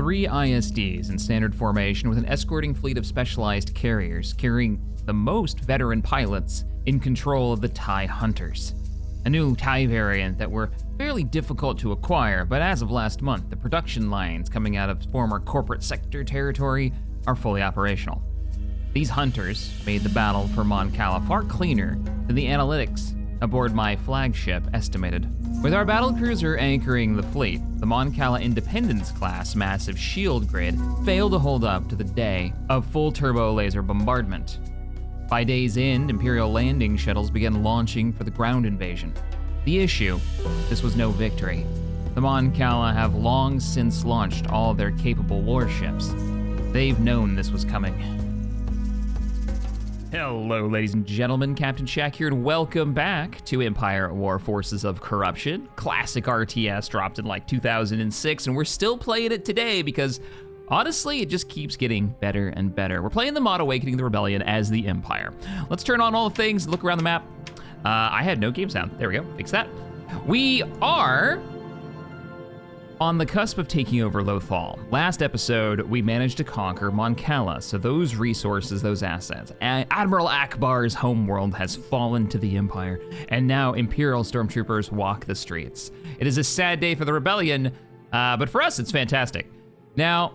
3 ISDs in standard formation with an escorting fleet of specialized carriers carrying the most veteran pilots in control of the TIE Hunters. A new TIE variant that were fairly difficult to acquire, but as of last month, the production lines coming out of former corporate sector territory are fully operational. These hunters made the battle for Mon Cala far cleaner than the analytics aboard my flagship estimated. With our battlecruiser anchoring the fleet, the Mon Cala Independence class massive shield grid failed to hold up to the day of full turbo laser bombardment. By day's end, Imperial landing shuttles began launching for the ground invasion. The issue, this was no victory. The Mon Cala have long since launched all their capable warships. They've known this was coming. Hello, ladies and gentlemen, Captain Shaq here, and welcome back to Empire War Forces of Corruption. Classic RTS dropped in like 2006, and we're still playing it today because honestly, it just keeps getting better and better. We're playing the mod Awakening the Rebellion as the Empire. Let's turn on all the things, look around the map. I had no game sound. There we go, fix that. We are on the cusp of taking over Lothal. Last episode, we managed to conquer Mon Cala, so those resources, those assets. Admiral Akbar's homeworld has fallen to the Empire, and now Imperial stormtroopers walk the streets. It is a sad day for the rebellion, but for us, it's fantastic. Now,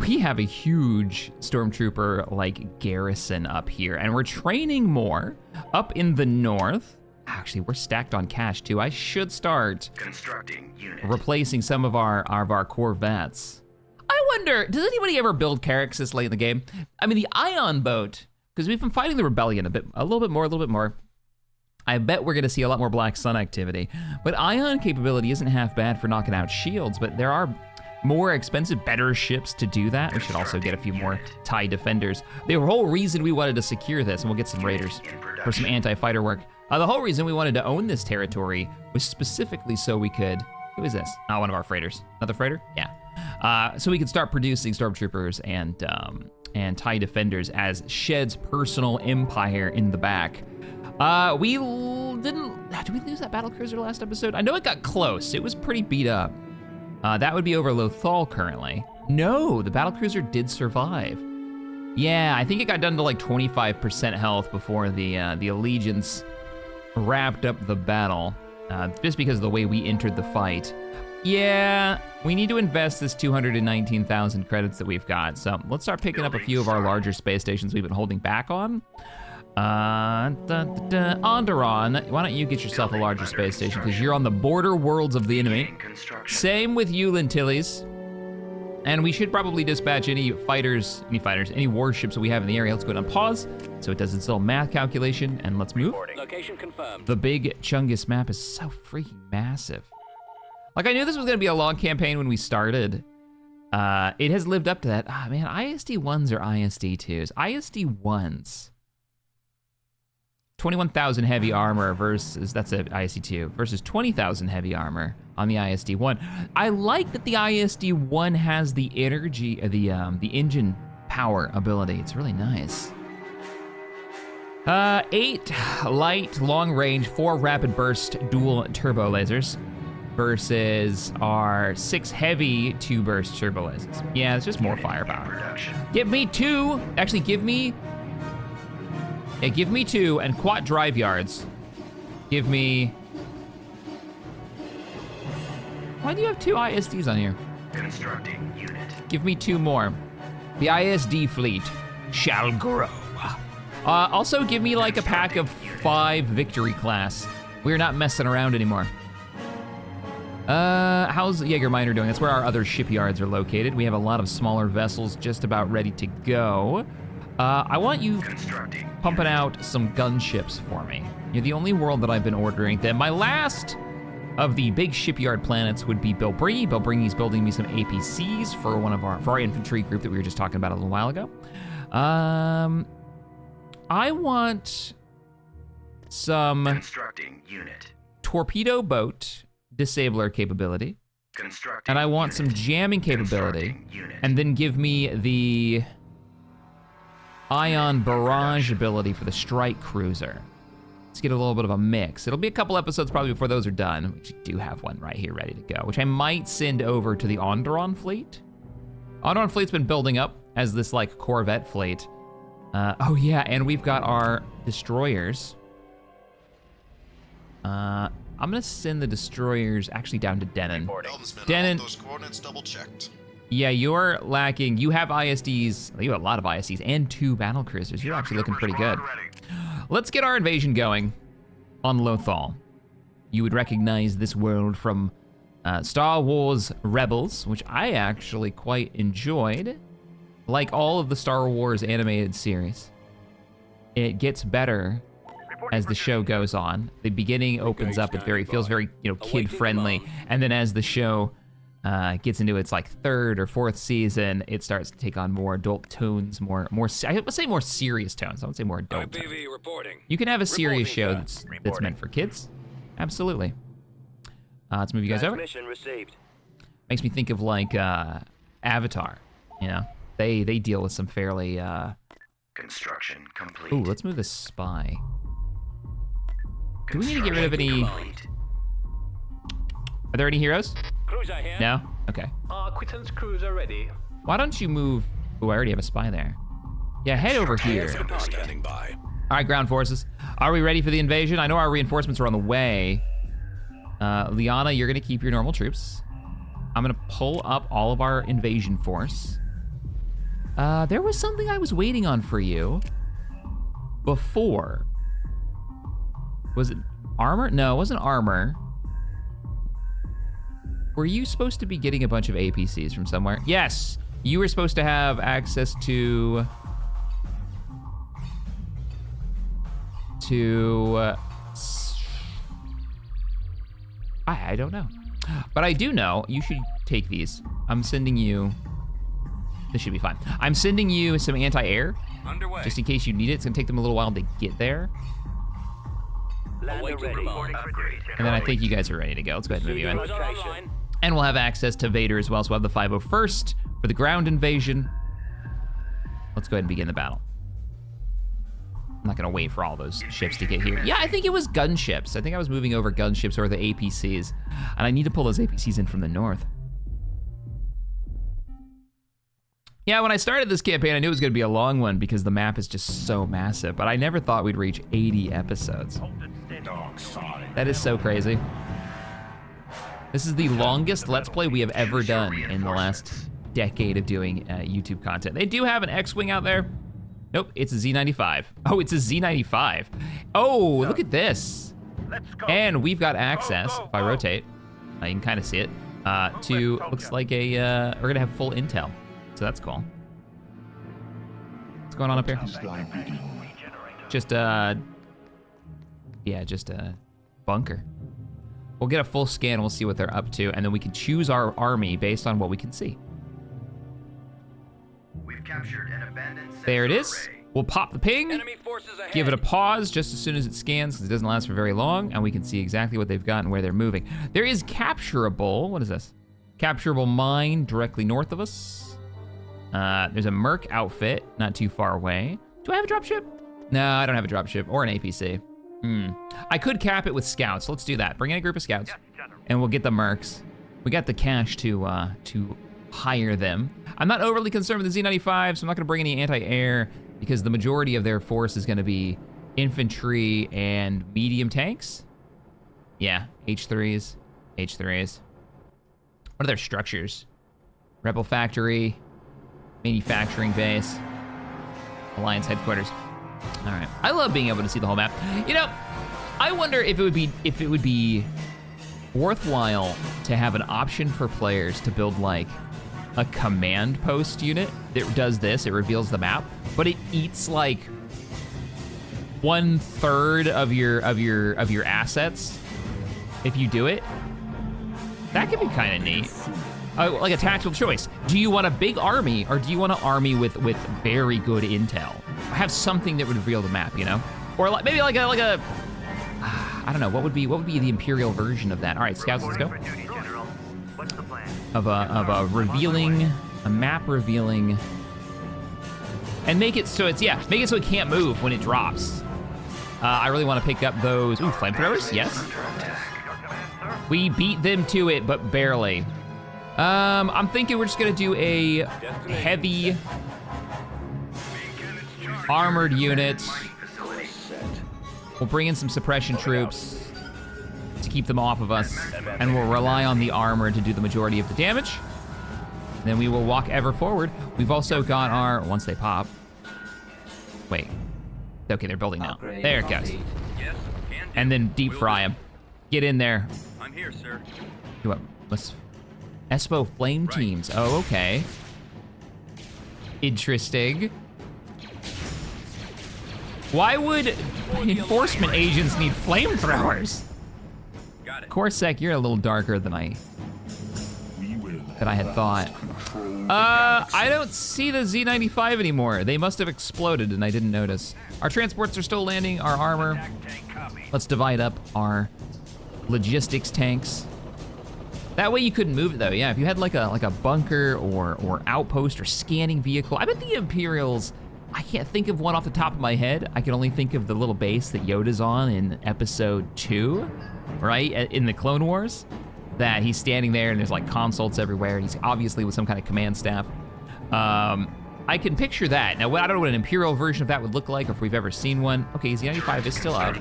we have a huge stormtrooper garrison up here, and we're training more up in the north. Actually, we're stacked on cash too. I should start constructing unit, replacing some of our Corvettes. I wonder, does anybody ever build Carracks this late in the game? I mean, the Ion boat, because we've been fighting the rebellion a little bit more. I bet we're gonna see a lot more Black Sun activity. But Ion capability isn't half bad for knocking out shields, but there are more expensive, better ships to do that. We should also get a few more TIE defenders. The whole reason we wanted to secure this, and we'll get some raiders for some anti-fighter work. The whole reason we wanted to own this territory was specifically so we could, who is this? Not one of our freighters. Another freighter? Yeah. So we could start producing stormtroopers and TIE defenders as Shed's personal empire in the back. Did we lose that battlecruiser last episode? I know it got close. It was pretty beat up. That would be over Lothal currently. No, the battlecruiser did survive. Yeah, I think it got done to like 25% health before the Allegiance wrapped up the battle, just because of the way we entered the fight. Yeah, we need to invest this 219,000 credits that we've got, so let's start picking up a few of our larger space stations we've been holding back on. Onderon, why don't you get yourself a larger space station, because you're on the border worlds of the enemy. Same with you, Lentilles. And we should probably dispatch any warships that we have in the area. Let's go ahead and pause so it does its little math calculation, and let's move. Location confirmed. The big Chungus map is so freaking massive. Like, I knew this was gonna be a long campaign when we started. It has lived up to that. Ah, man, ISD-1s or ISD-2s? ISD-1s. 21,000 heavy armor versus, that's an ISD-2, versus 20,000 heavy armor on the ISD-1. I like that the ISD-1 has the energy, the engine power ability. It's really nice. 8 light, long range, 4 rapid burst dual turbo lasers versus our 6 heavy 2 burst turbo lasers. Yeah, it's just more firepower. Give me 2, actually give me 2 and quad drive yards. Give me, why do you have 2 ISDs on here? Constructing unit. Give me 2 more. The ISD fleet shall grow. Also give me like a pack of 5 Victory class. We're not messing around anymore. How's Jägerminer doing? That's where our other shipyards are located. We have a lot of smaller vessels just about ready to go. I want you pumping out some gunships for me. You're the only world that I've been ordering them. My last of the big shipyard planets would be Bilbringi. Bilbringi's building me some APCs for our infantry group that we were just talking about a little while ago. I want some constructing unit torpedo boat disabler capability, and I want some jamming capability, and then give me the ion barrage ability for the strike cruiser. Let's get a little bit of a mix. It'll be a couple episodes probably before those are done. We actually do have one right here ready to go, which I might send over to the Onderon fleet. Onderon fleet's been building up as this like Corvette fleet. Oh yeah, and we've got our destroyers. I'm gonna send the destroyers actually down to Denon. Denon, those coordinates double checked. yeah, you're lacking. You have ISDs. You have a lot of ISDs and 2 battle cruisers. You're actually looking pretty good. Let's get our invasion going on Lothal. You would recognize this world from Star Wars Rebels, which I actually quite enjoyed. Like all of the Star Wars animated series, it gets better as the show goes on. The beginning opens up, it feels very, kid-friendly, and then as the show gets into its like 3rd or 4th season, it starts to take on more adult tones, more I would say more serious tones. I would say more adult tones. You can have a serious show that's meant for kids. Absolutely. Let's move you guys over. Makes me think of like Avatar, They deal with some fairly Construction complete. Ooh, let's move the spy. Do we need to get rid of any? Are there any heroes? Cruiser here. No? Okay. Quittance cruiser ready. Why don't you move? Ooh, I already have a spy there. Yeah, head over here. Standing by. All right, ground forces. Are we ready for the invasion? I know our reinforcements are on the way. Liana, you're gonna keep your normal troops. I'm gonna pull up all of our invasion force. There was something I was waiting on for you before. Was it armor? No, it wasn't armor. Were you supposed to be getting a bunch of APCs from somewhere? Yes, you were supposed to have access to I don't know. But I do know you should take these. I'm sending you, this should be fine. I'm sending you some anti-air, just in case you need it. It's gonna take them a little while to get there. Ready. And then I think you guys are ready to go. Let's go ahead and move you in. And we'll have access to Vader as well, so we'll have the 501st for the ground invasion. Let's go ahead and begin the battle. I'm not gonna wait for all those ships to get here. Yeah, I think it was gunships. I think I was moving over gunships or the APCs. And I need to pull those APCs in from the north. Yeah, when I started this campaign, I knew it was gonna be a long one because the map is just so massive, but I never thought we'd reach 80 episodes. That is so crazy. This is the longest Let's Play we have ever done in the last decade of doing YouTube content. They do have an X-Wing out there. Nope, it's a Z95. Oh, it's a Z95. Oh, look at this. And we've got access, if I rotate, you can kind of see it, to, looks like a, we're gonna have full intel. So that's cool. What's going on up here? Just a bunker. We'll get a full scan, we'll see what they're up to, and then we can choose our army based on what we can see. We've captured an abandoned There it sensor is. array. We'll pop the ping, Enemy forces ahead. give it a pause just as soon as it scans, because it doesn't last for very long, and we can see exactly what they've got and where they're moving. There is capturable, what is this? Capturable mine directly north of us. There's a Merc outfit not too far away. Do I have a dropship? No, I don't have a dropship or an APC. I could cap it with scouts. Let's do that. Bring in a group of scouts, and we'll get the Mercs. We got the cash to hire them. I'm not overly concerned with the Z95, so I'm not gonna bring any anti-air because the majority of their force is gonna be infantry and medium tanks. Yeah, H3s. What are their structures? Rebel factory, manufacturing base, Alliance headquarters. All right, I love being able to see the whole map. You know, I wonder if it would be worthwhile to have an option for players to build like a command post unit that does this. It reveals the map, but it eats like 1/3 of your assets if you do it. That could be kind of neat. Like a tactical choice. Do you want a big army or do you want an army with very good intel? Have something that would reveal the map, you know? Or like, maybe like a I don't know, what would be the Imperial version of that? All right, scouts, let's go. Of a revealing, a map revealing, and make it so it can't move when it drops. I really want to pick up those. Ooh, flamethrowers, yes. We beat them to it, but barely. I'm thinking we're just gonna do a heavy armored unit. We'll bring in some suppression troops to keep them off of us, and we'll rely on the armor to do the majority of the damage. Then we will walk ever forward. We've also got our, once they pop. Wait, okay, they're building now. There it goes. Yes, can do. And then deep fry them. Get in there. I'm here, sir. What? Let's Espo flame teams. Oh, okay. Interesting. Why would enforcement agents need flamethrowers? Got it. Corsac, you're a little darker than I had thought. I don't see the Z95 anymore. They must have exploded and I didn't notice. Our transports are still landing, our armor. Let's divide up our logistics tanks. That way you couldn't move it though. Yeah, if you had like a bunker or outpost or scanning vehicle. I bet the Imperials, I can't think of one off the top of my head. I can only think of the little base that Yoda's on in episode 2, right? In the Clone Wars, that he's standing there and there's like consoles everywhere and he's obviously with some kind of command staff. I can picture that. Now, I don't know what an Imperial version of that would look like or if we've ever seen one. Okay, Z95 is still up.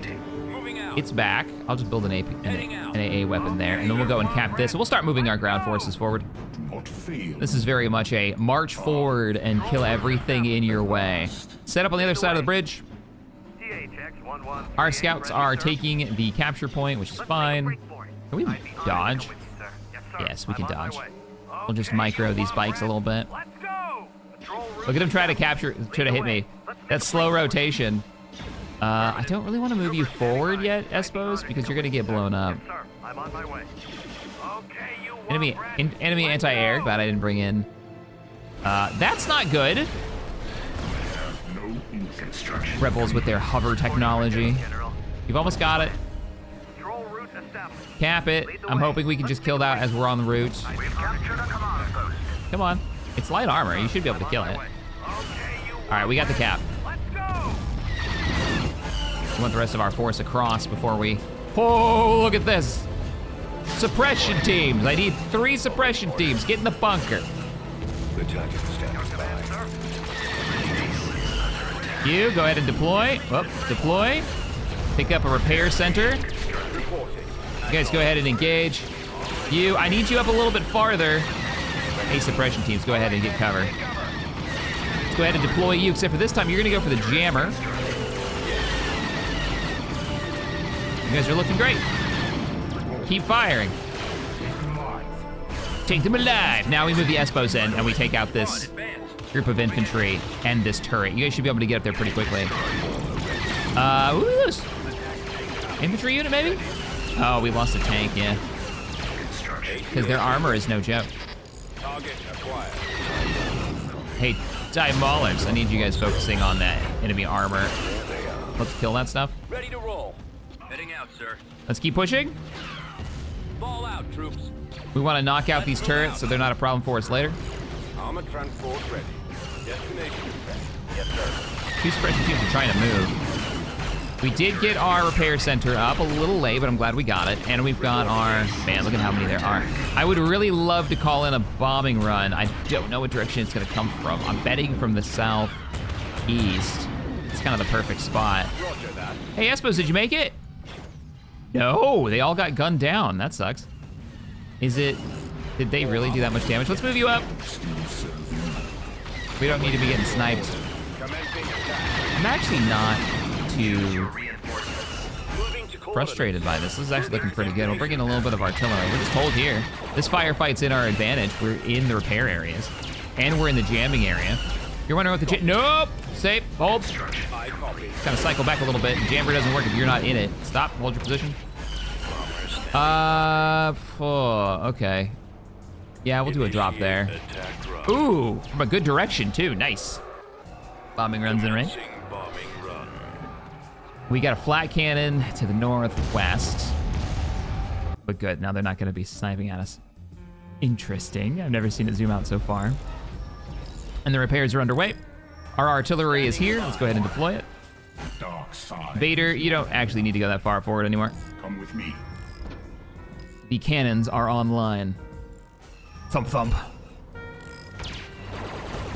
It's back. I'll just build an AA weapon there, and then we'll go and cap this. So we'll start moving our ground forces forward. This is very much a march forward and kill everything in your way. Set up on the other side of the bridge. Our scouts are taking the capture point, which is fine. Can we dodge? Yes, we can dodge. We'll just micro these bikes a little bit. Look at him try to hit me. That's slow rotation. I don't really want to move you forward yet, Espos, because you're gonna get blown up. Enemy anti-air. Glad I didn't bring in. That's not good. Rebels with their hover technology. You've almost got it. Cap it. I'm hoping we can just kill that as we're on the route. Come on. It's light armor. You should be able to kill it. All right, we got the cap. We want the rest of our force across before we... Oh, look at this. Suppression teams. I need 3 suppression teams. Get in the bunker. You, go ahead and deploy. Whoop, deploy. Pick up a repair center. You guys go ahead and engage. You, I need you up a little bit farther. Hey, suppression teams, go ahead and get cover. Let's go ahead and deploy you, except for this time, you're gonna go for the jammer. You guys are looking great. Keep firing. Take them alive. Now we move the Espos in and we take out this group of infantry and this turret. You guys should be able to get up there pretty quickly. Who is this? Infantry unit, maybe? Oh, we lost a tank, yeah. Because their armor is no joke. Hey, Maulers, I need you guys focusing on that enemy armor. Let's kill that stuff. Ready to roll. Heading out, sir. Let's keep pushing. Ball out, troops. We want to knock out these turrets so they're not a problem for us later. Armor transport ready. Destination set. Yes, sir. 2 suppression teams are trying to move. We did get our repair center up a little late, but I'm glad we got it. And we've got our, man, look at how many there are. I would really love to call in a bombing run. I don't know what direction it's gonna come from. I'm betting from the southeast. It's kind of the perfect spot. Hey, Espos, did you make it? No, they all got gunned down. That sucks. Did they really do that much damage? Let's move you up. We don't need to be getting sniped. I'm actually not too frustrated by this. This is actually looking pretty good. We'll bring in a little bit of artillery. We're just hold here. This firefight's in our advantage. We're in the repair areas, and we're in the jamming area. You're wondering what the nope. Safe. Hold. Kind of cycle back a little bit. Jammer doesn't work if you're not in it. Stop. Hold your position. Okay. Yeah, we'll do a drop there. Ooh, from a good direction too. Nice. Bombing runs in range. We got a flat cannon to the northwest. But good, now they're not gonna be sniping at us. Interesting, I've never seen it zoom out so far. And the repairs are underway. Our artillery is here, let's go ahead and deploy it. dark side. Vader, you don't actually need to go that far forward anymore. Come with me. The cannons are online. Thump thump.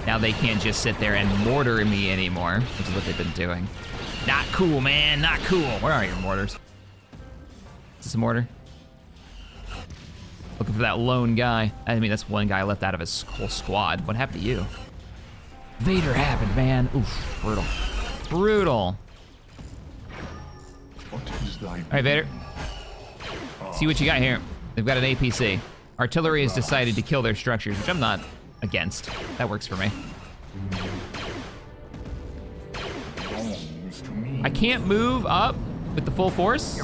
Now they can't just sit there and mortar me anymore, which is what they've been doing. Not cool, man, not cool. Where are your mortars? Is this a mortar? Looking for that lone guy. I mean, that's one guy left out of his whole squad. What happened to you? Vader happened, man. Oof, brutal. Brutal. What is thy All right, Vader. See what you got here. They've got an APC. Artillery has decided to kill their structures, which I'm not against. That works for me. belongs to me? I can't move up with the full force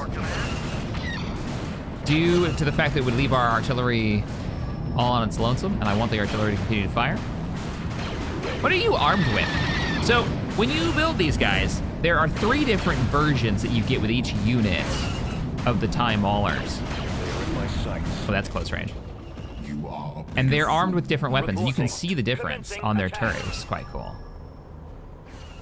due to the fact that it would leave our artillery all on its lonesome, and I want the artillery to continue to fire. What are you armed with? So, when you build these guys, there are 3 different versions that you get with each unit of the TIE Maulers. Oh, that's close range. You are a And they're armed with different weapons, and you can see the difference on their turret, which is quite cool.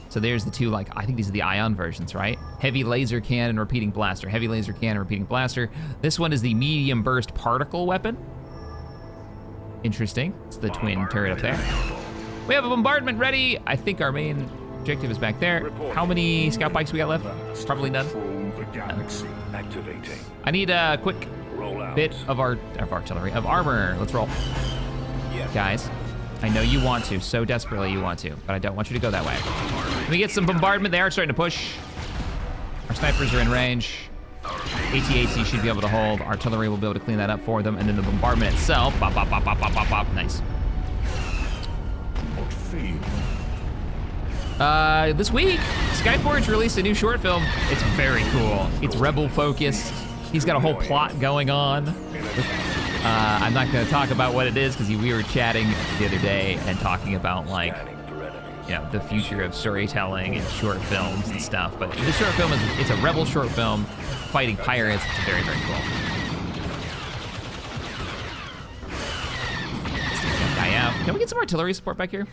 So there's the 2, like, I think these are the Ion versions, right? Heavy laser cannon, repeating blaster. Heavy laser cannon, repeating blaster. This one is the medium burst particle weapon. Interesting. It's the twin turret up there. We have a bombardment ready. I think our main objective is back there. How many scout bikes we got left? Probably none. control the galaxy. Activating. I need a quick Roll out. bit of artillery, of armor. Let's roll. Yes. Guys, I know you want to, so desperately you want to, but I don't want you to go that way. Let me get some bombardment. They are starting to push. Our snipers are in range. AT-AT should be able to hold. Artillery will be able to clean that up for them, and then the bombardment itself. Bop, bop, bop, bop, bop, bop, bop. Nice. What failed? This week, SkyForge released a new short film. It's very cool. It's rebel focused. He's got a whole plot going on. I'm not gonna talk about what it is because we were chatting the other day and talking about like, you know, the future of storytelling and short films and stuff. But the short film it's a rebel short film fighting pirates. It's very, very cool. Let's take that guy out. Can we get some artillery support back here?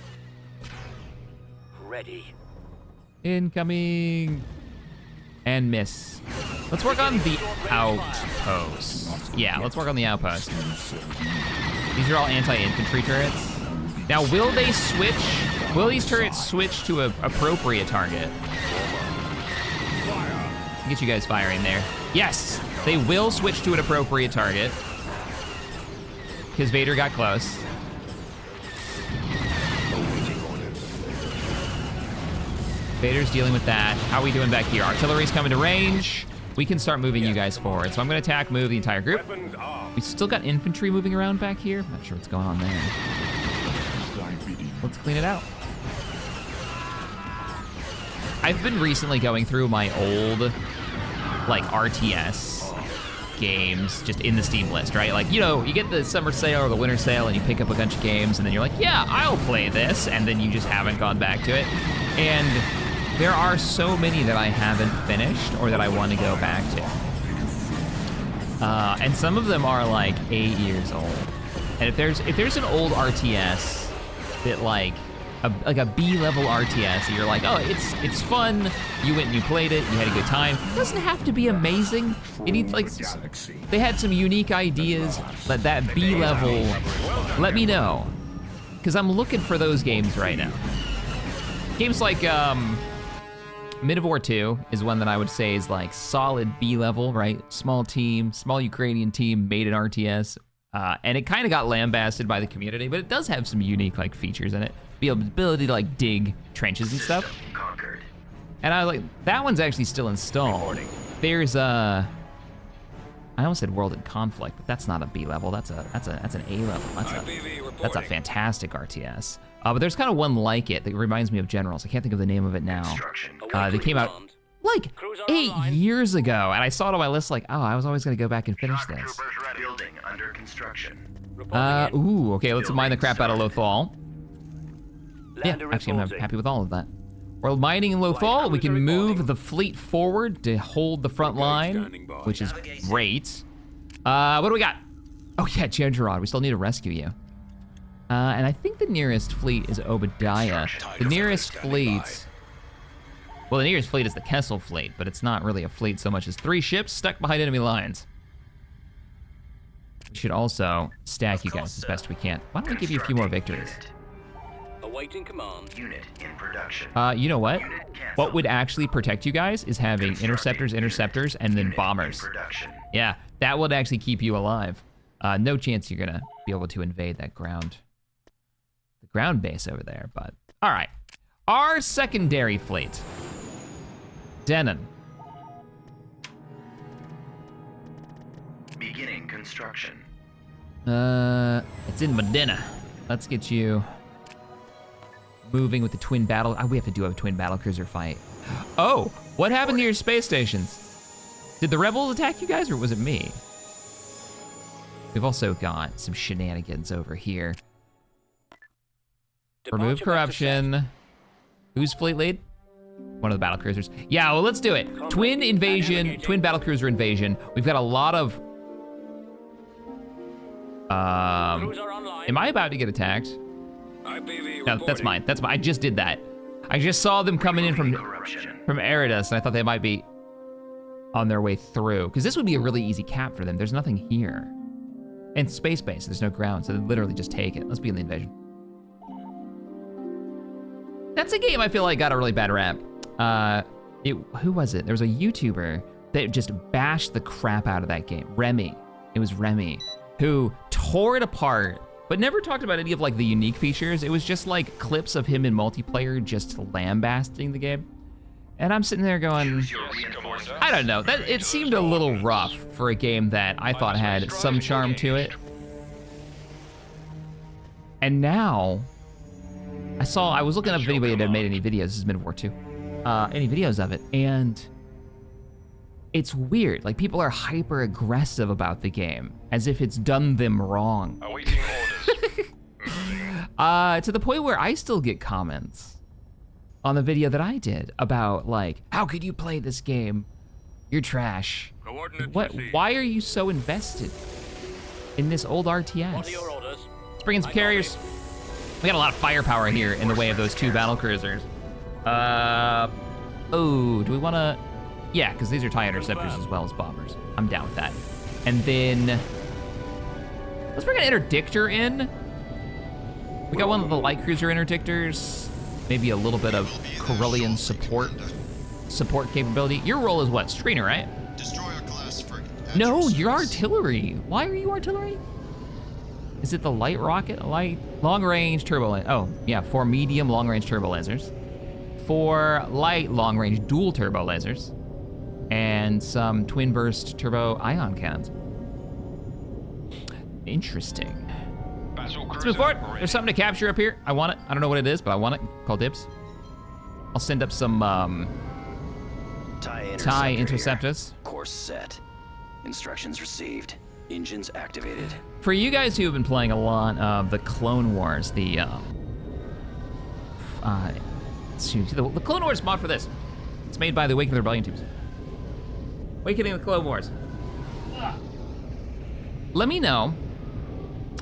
Ready. Incoming. And miss. Let's work on the outpost. Yeah, let's work on the outpost. These are all anti-infantry turrets. Now, will they switch? Will these turrets switch to an appropriate target? Get you guys firing there. Yes, they will switch to an appropriate target. Because Vader got close. Vader's dealing with that. How are we doing back here? Artillery's coming to range. We can start moving you guys forward. So I'm gonna attack, move the entire group. We still got infantry moving around back here. Not sure what's going on there. Let's clean it out. I've been recently going through my old, like, RTS games just in the Steam list, right? Like, you know, you get the summer sale or the winter sale and you pick up a bunch of games and then you're like, yeah, I'll play this. And then you just haven't gone back to it. And there are so many that I haven't finished or that I want to go back to. And some of them are like 8 years old. And if there's an old RTS that like a B-level RTS, you're like, oh, it's fun. You went and you played it. You had a good time. It doesn't have to be amazing. It needs like they had some unique ideas. Let that B-level. Let me know, because I'm looking for those games right now. Games like Mid of War 2 is one that I would say is like solid B-level, right? Small team, small Ukrainian team made an RTS. And it kind of got lambasted by the community, but it does have some unique like features in it. The ability to like dig trenches and stuff. Conquered. And I like, that one's actually still installed. There's I almost said World in Conflict, but that's not a B level, that's an A level. That's a fantastic RTS. But there's kind of one like it that reminds me of Generals. I can't think of the name of it now. They came out like 8 years ago, and I saw it on my list like, oh, I was always gonna go back and finish Shock this. troopers ready. Building under construction. Ooh, okay, let's mine the crap out of Lothal. Yeah, actually, I'm happy with all of that. We're mining in Lothal. We can move the fleet forward to hold the front line, which is great. What do we got? Oh yeah, Jedgerod. We still need to rescue you. And I think the nearest fleet is Obadiah. The nearest fleet Well, the nearest fleet is the Kessel fleet, but it's not really a fleet so much as 3 ships stuck behind enemy lines. We should also stack you guys as best we can. Why don't we give you a few more victories? Awaiting command. Unit in production. You know what? Unit canceled. What would actually protect you guys is having interceptors, and then Unit bombers. in production. Yeah, that would actually keep you alive. No chance you're gonna be able to invade that ground base over there, but all right. Our secondary fleet. Denon. Beginning construction. It's in Medina. Let's get you moving with the twin battle. We have to do a twin battle cruiser fight. Oh, what happened to your space stations? Did the rebels attack you guys, or was it me? We've also got some shenanigans over here. Remove corruption. Who's fleet lead? One of the battle cruisers. Yeah, well, let's do it. Twin invasion, twin battle cruiser invasion. We've got a lot of. Cruiser online. Am I about to get attacked? IPV No, reporting. that's mine. That's mine. I just did that. I just saw them coming in Corruption. from Eridus, and I thought they might be on their way through. Because this would be a really easy cap for them. There's nothing here. And space base, there's no ground, so they literally just take it. Let's begin the invasion. That's a game I feel like got a really bad rap. Who was it? There was a YouTuber that just bashed the crap out of that game. Remy. It was Remy, who tore it apart, but never talked about any of like the unique features. It was just like clips of him in multiplayer just lambasting the game. And I'm sitting there going, I don't know, that it seemed a little rough for a game that I thought had some charm to it. And now, I was looking up if anybody had made any videos, this is Mid-War 2, any videos of it, and it's weird. Like, people are hyper aggressive about the game, as if it's done them wrong. Awaiting orders. To the point where I still get comments on the video that I did about like, how could you play this game? You're trash. Coordinates What? received. Why are you so invested in this old RTS? What are your orders? Let's bring in some carriers. We got a lot of firepower here in the way of those 2 battle cruisers. Oh, do we wanna? Yeah, because these are TIE interceptors as well as bombers. I'm down with that. And then, let's bring an interdictor in. We got one of the light cruiser interdictors. Maybe a little bit of Corellian support capability. Your role is what? Screener, right? Destroyer class for. No, you're artillery. Why are you artillery? Is it the light rocket? Light long-range turbo? Oh, yeah, 4 medium long-range turbo lasers, 4 light long-range dual turbo lasers, and some twin-burst turbo ion cannons. Interesting. Let's move forward. There's something to capture up here. I want it. I don't know what it is, but I want it. Call dibs. I'll send up some TIE interceptors. Course set. Instructions received. Engines activated. For you guys who have been playing a lot of the Clone Wars, the Clone Wars mod for this. It's made by the Awakening of the Rebellion teams. Awakening of the Clone Wars. Let me know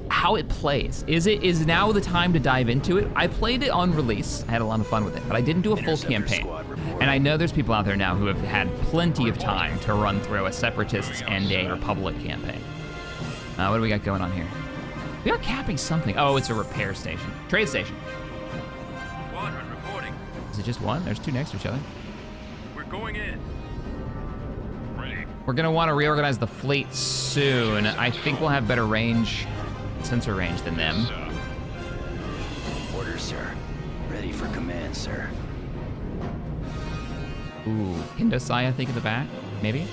how it plays. Is now the time to dive into it? I played it on release. I had a lot of fun with it, but I didn't do a full Interceptor campaign. squad reporting. And I know there's people out there now who have had plenty of time to run through a Separatists and a Republic campaign. What do we got going on here? We are capping something. Oh, it's a repair station. Trade station. Squadron reporting. Is it just one? There's 2 next to each other. We're going in. Ready. We're gonna want to reorganize the fleet soon. I think we'll have better range, sensor range than them. Orders, sir. Ready for command, sir. Ooh, Hindosai, I think, in the back, maybe?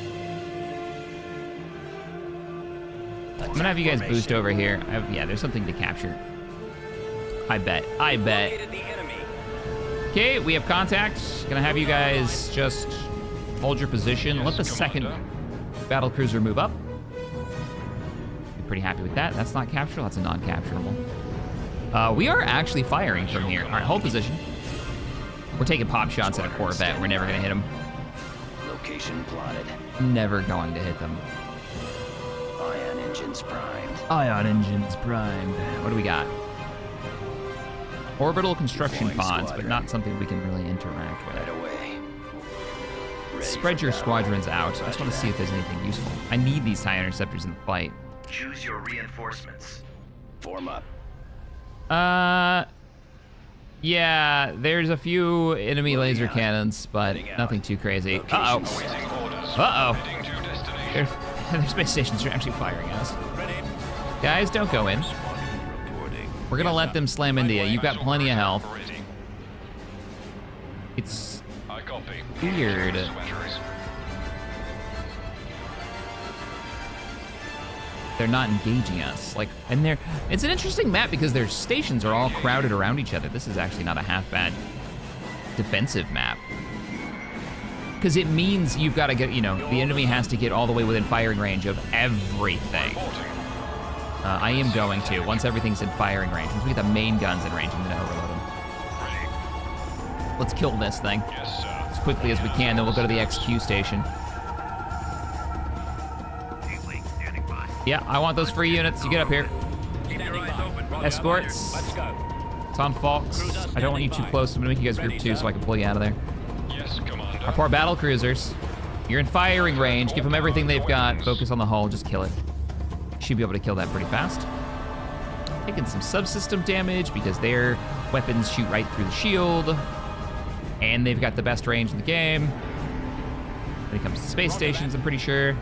I'm gonna have you guys boost over here. Yeah, there's something to capture. I bet. Located the enemy. Okay, we have contact. Gonna have you guys just hold your position. Let the second battle cruiser move up. Be pretty happy with that. That's not capturable, that's a non-capturable. We are actually firing from here. All right, hold position. We're taking pop shots at a Corvette. We're never gonna hit them. Location plotted. Never going to hit them. Ion engines primed. Ion engines primed. What do we got? Orbital construction Deploying pods, but squadron. not something we can really interact Right with. away. Let's spread your squadrons out. I just want to see if there's anything useful. I need these TIE interceptors in the fight. Choose your reinforcements. Form up. Yeah, there's a few enemy laser cannons, but nothing too crazy. Uh-oh. Uh-oh. Their space stations are actually firing at us. Guys, don't go in. We're gonna let them slam into you. You've got plenty of health. It's weird. They're not engaging us. Like, and it's an interesting map because their stations are all crowded around each other. This is actually not a half bad defensive map. Because it means you've got to get, you know, the enemy has to get all the way within firing range of everything. I am going to, once everything's in firing range. Once we get the main guns in range, I'm gonna overload them. Let's kill this thing as quickly as we can, then we'll go to the XQ station. Yeah, I want those free units. You get up here. Escorts. It's on Falks. I don't want you too close. I'm gonna make you guys group 2 so I can pull you out of there. Our poor battle cruisers. You're in firing range. Give them everything they've got. Focus on the hull. Just kill it. Should be able to kill that pretty fast. Taking some subsystem damage because their weapons shoot right through the shield. And they've got the best range in the game. When it comes to space stations, I'm pretty sure.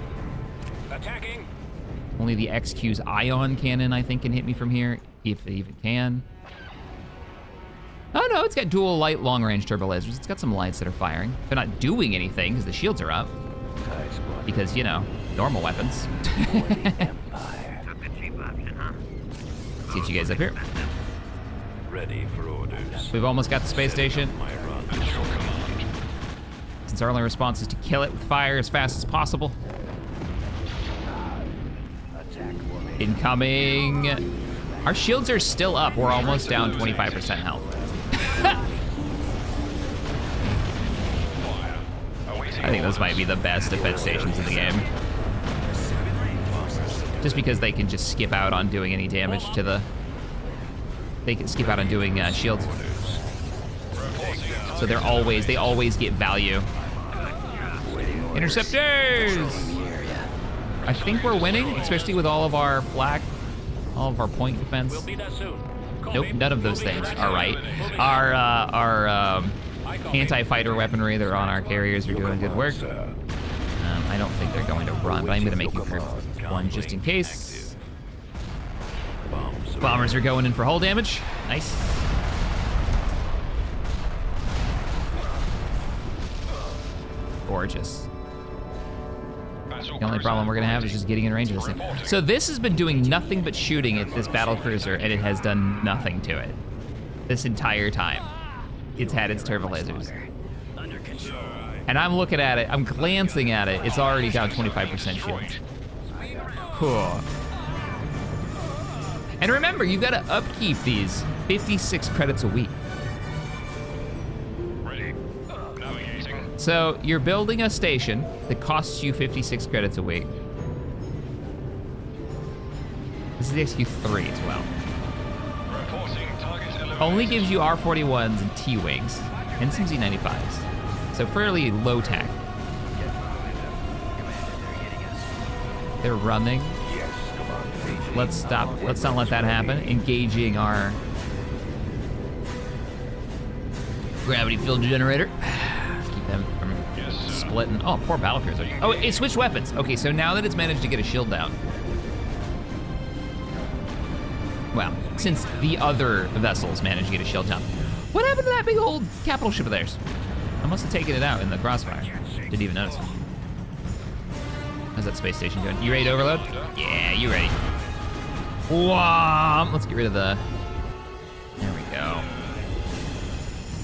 Attacking. Only the XQ's ion cannon, I think, can hit me from here, if it even can. Oh no, it's got dual light long-range turbo lasers. It's got some lights that are firing. They're not doing anything because the shields are up. Because, you know, normal weapons. Let's get you guys up here. Ready for orders. We've almost got the space station. Since our only response is to kill it with fire as fast as possible. Incoming. Our shields are still up. We're almost down 25% health. I think those might be the best defense stations in the game. Just because they can just skip out on doing any damage to the... They can skip out on doing shields. So they always get value. Interceptors! I think we're winning, especially with all of our flak, all of our point defense. Nope, none of those things are right. Our anti-fighter weaponry that are on our carriers are doing good work. I don't think they're going to run, but I'm gonna make you group 1 just in case. Bombers are going in for hull damage. Nice. Gorgeous. The only problem we're gonna have is just getting in range of this thing. So this has been doing nothing but shooting at this battle cruiser, and it has done nothing to it. This entire time. It's had its turbo lasers. And I'm looking at it, I'm glancing at it, it's already down 25% shields. Cool. And remember, you've gotta upkeep these 56 credits a week. So you're building a station that costs you 56 credits a week. This is the XQ3 as well. Only gives you R41s and T-Wings, and some Z95s. So fairly low tech. They're running. Let's stop, let's not let that happen. Engaging our gravity field generator. Keep them from splitting. Oh, poor battle cruiser. Oh, it switched weapons. Okay, so now that it's managed to get a shield down. Well, since the other vessels managed to get a shield down. What happened to that big old capital ship of theirs? I must have taken it out in the crossfire. Didn't even notice it. How's that space station doing? You ready to overload? Yeah, you ready. Whomp! Let's get rid of the... There we go.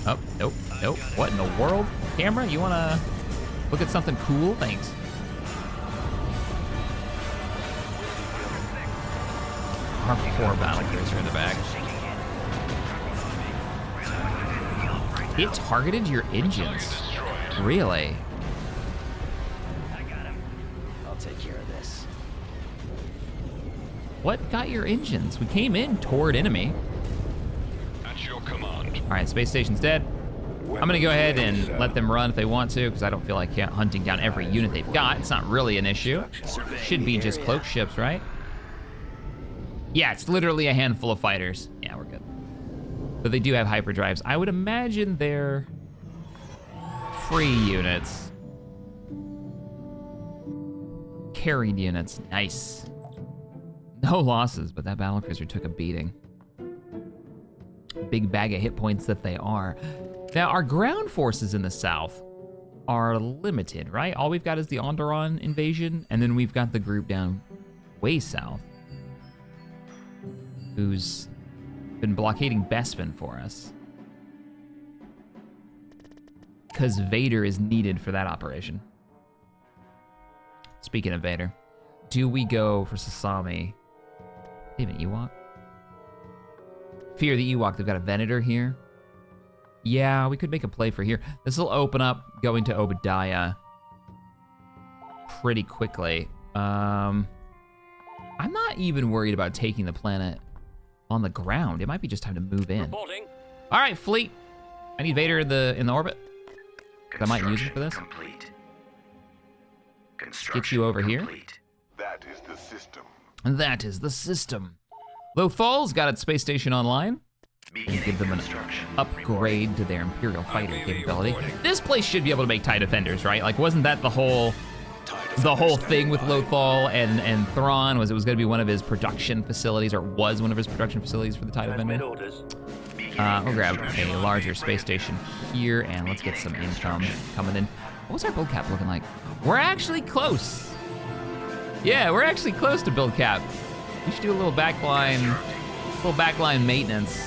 Oh, nope, nope. What in the world? Camera, you wanna look at something cool? Thanks. Our poor battle cruiser in the back. It targeted your engines. Really? I got him. I'll take care of this. What got your engines? We came in toward enemy. At your command. All right, space station's dead. I'm gonna go ahead and let them run if they want to, because I don't feel like hunting down every unit they've got. It's not really an issue. Should be just cloak ships, right? Yeah, it's literally a handful of fighters. Yeah, we're good. But they do have hyperdrives. I would imagine they're free units. Carried units, nice. No losses, but that battlecruiser took a beating. Big bag of hit points that they are. Now, our ground forces in the south are limited, right? All we've got is the Onderon invasion, and then we've got the group down way south who's been blockading Bespin for us. Because Vader is needed for that operation. Speaking of Vader, do we go for Sasami? They have an Ewok? Fear the Ewok, they've got a Venator here. Yeah, we could make a play for here. This will open up going to Obadiah pretty quickly. I'm not even worried about taking the planet on the ground. It might be just time to move in. Reporting. All right, fleet. I need Vader in the orbit. I might use it for this. Complete. Get you over here. That is the system. That is the system. Lothal's got its space station online. And give them an upgrade to their Imperial fighter capability. This place should be able to make TIE defenders, right? Like, wasn't that the whole thing with Lothal and Thrawn? Was it was going to be one of his production facilities, or was one of his production facilities for the TIE defender? We'll grab a larger space station here, and let's get some income coming in. What's our build cap looking like? We're actually close. Yeah, we're actually close to build cap. We should do a little backline maintenance,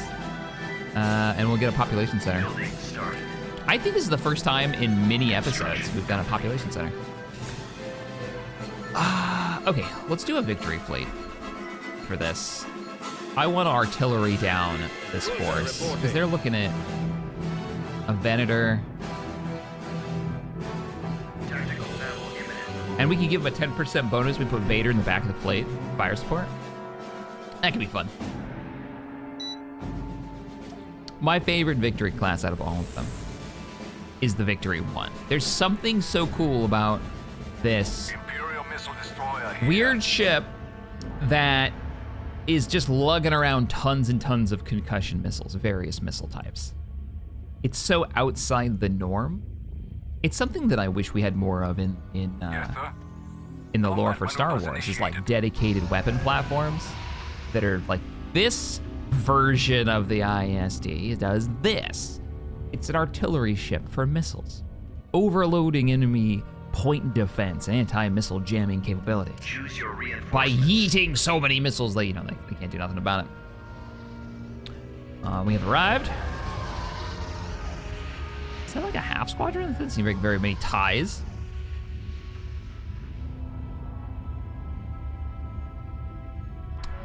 and we'll get a population center. I think this is the first time in many episodes we've done a population center. Okay, let's do a victory fleet for this. I want artillery down this force, because they're looking at a Venator. And we can give them a 10% bonus. We put Vader in the back of the fleet, fire support. That could be fun. My favorite victory class out of all of them is the Victory 1. There's something so cool about this Imperial missile destroyer here. weird ship that is just lugging around tons and tons of concussion missiles, various missile types. It's so outside the norm. It's something that I wish we had more of in the lore for Star Wars, is like dedicated weapon platforms that are like, this version of the ISD does this. It's an artillery ship for missiles, overloading enemy point defense and anti-missile jamming capabilities. Choose your By reinforcements. yeeting so many missiles that, they can't do nothing about it. We have arrived. Is that like a half squadron? That doesn't seem like very many ties.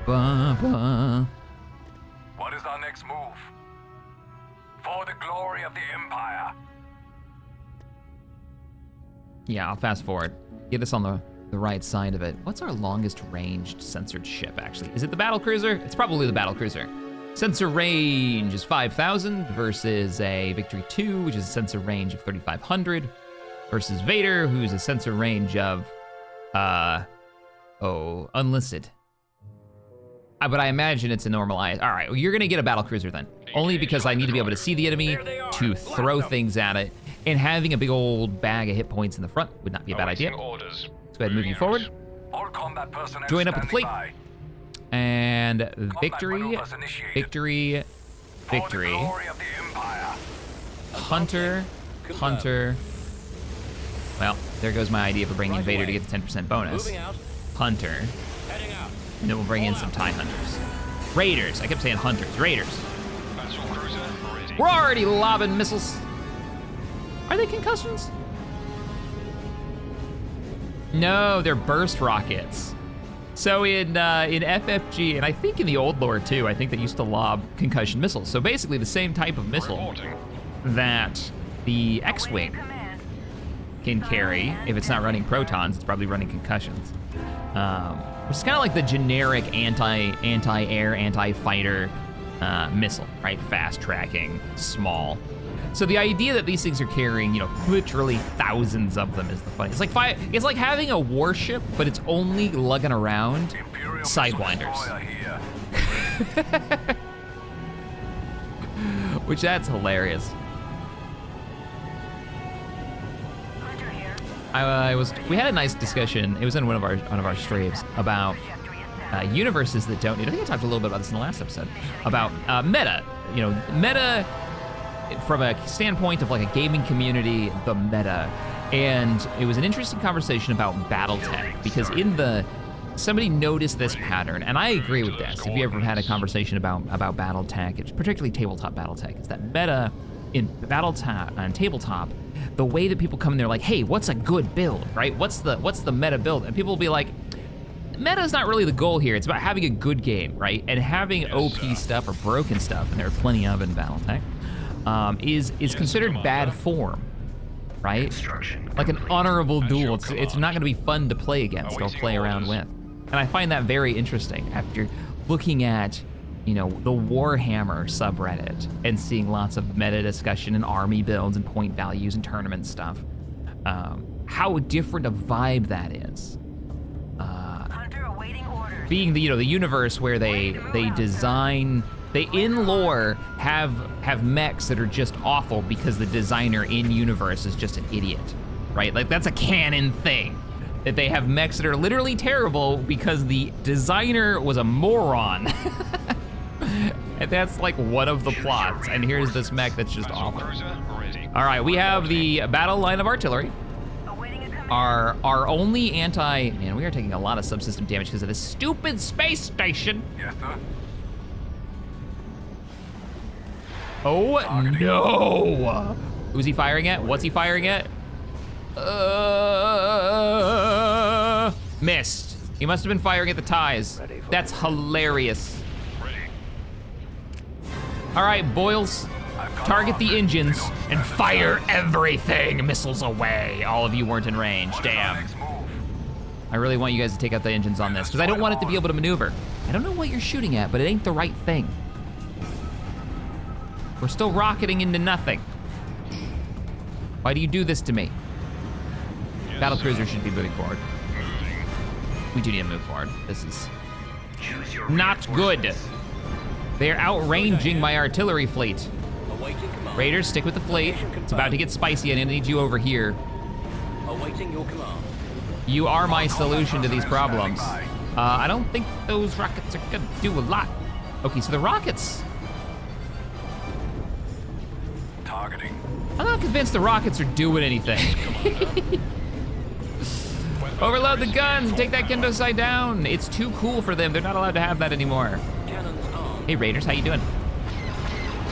Ba-ba. What is our next move? For the glory of the Empire. Yeah, I'll fast forward. Get us on the right side of it. What's our longest ranged censored ship, actually? Is it the battlecruiser? It's probably the battlecruiser. Sensor range is 5,000 versus a Victory 2, which is a sensor range of 3,500, versus Vader, who's a sensor range of, unlisted. But I imagine it's a normalized. All right, well, you're gonna get a battlecruiser then. Only because I need to be able to see the enemy, to throw things at it, and having a big old bag of hit points in the front would not be a bad idea. Let's go ahead and move you forward. All combat personnel Join up with the fleet. standing And by. victory, Combat maneuvers initiated. victory, For the victory. glory of the Empire. Hunter, Hunter. Well, there goes my idea for bringing in Vader to get the 10% bonus. Moving out. Hunter, Heading out. and then we'll bring in some TIE Hunters. Raiders, I kept saying Hunters, Raiders. We're already lobbing missiles. Are they concussions? No, they're burst rockets. So in FFG, and I think in the old lore too, I think they used to lob concussion missiles. So basically the same type of missile that the X-Wing can carry. If it's not running protons, it's probably running concussions. Which is kind of like the generic anti-air, anti-fighter missile, right? Fast tracking, small. So the idea that these things are carrying, you know, literally thousands of them is the funny. It's like having a warship, but it's only lugging around Imperial sidewinders. destroyer here. Which that's hilarious. We had a nice discussion. It was in one of our streams about universes that don't need. I think I talked a little bit about this in the last episode about meta. You know, meta from a standpoint of like a gaming community, the meta. And it was an interesting conversation about BattleTech because somebody noticed this pattern, and I agree with this. If you ever had a conversation about BattleTech, it's particularly tabletop BattleTech, it's that meta in BattleTech and tabletop, the way that people come in there like, hey, what's a good build, right? What's the meta build? And people will be like, meta is not really the goal here. It's about having a good game, right? And having OP stuff or broken stuff, and there are plenty of in BattleTech, is considered bad form, right? Like an honorable duel. It's not gonna be fun to play against or play around with. And I find that very interesting after looking at, you know, the Warhammer subreddit and seeing lots of meta discussion and army builds and point values and tournament stuff. How different a vibe that is. Being the universe where they design, they in lore have mechs that are just awful because the designer in universe is just an idiot, right? Like that's a canon thing. That they have mechs that are literally terrible because the designer was a moron. And that's like one of the plots. And here's this mech that's just awful. All right, we have the battle line of artillery. Our only man, we are taking a lot of subsystem damage because of this stupid space station. Yes, sir. Oh no! Who's he firing at? What's he firing at? Missed. He must have been firing at the ties. That's hilarious. All right, Boyles, target the engines and fire everything. Missiles away. All of you weren't in range, damn. I really want you guys to take out the engines on this because I don't want it to be able to maneuver. I don't know what you're shooting at, but it ain't the right thing. We're still rocketing into nothing. Why do you do this to me? Battlecruiser should be moving forward. We do need to move forward. This is not good. They're outranging my artillery fleet. Raiders, stick with the fleet. It's about to get spicy and I need you over here. You are my solution to these problems. I don't think those rockets are gonna do a lot. Okay, so the rockets. Targeting. I'm not convinced the rockets are doing anything. Overload the guns and take that kendo side down. It's too cool for them. They're not allowed to have that anymore. Hey Raiders, how you doing?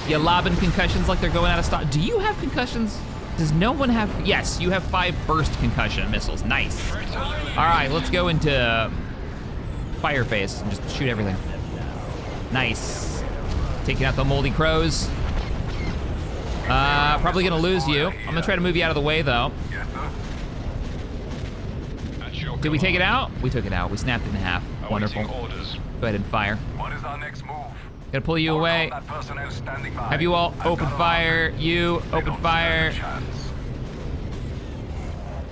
You lobbing concussions like they're going out of stock. Do you have concussions? Does no one have? Yes, you have 5 burst concussion missiles. Nice. All right, let's go into Fireface and just shoot everything. Nice. Taking out the moldy crows. Probably gonna lose you. I'm gonna try to move you out of the way though. Yes, sir. Did we take it out? We took it out. We snapped it in half. Wonderful. Go ahead and fire. What is our next move? Gonna pull you away. That personnel standing by. Have you all open fire? You open fire.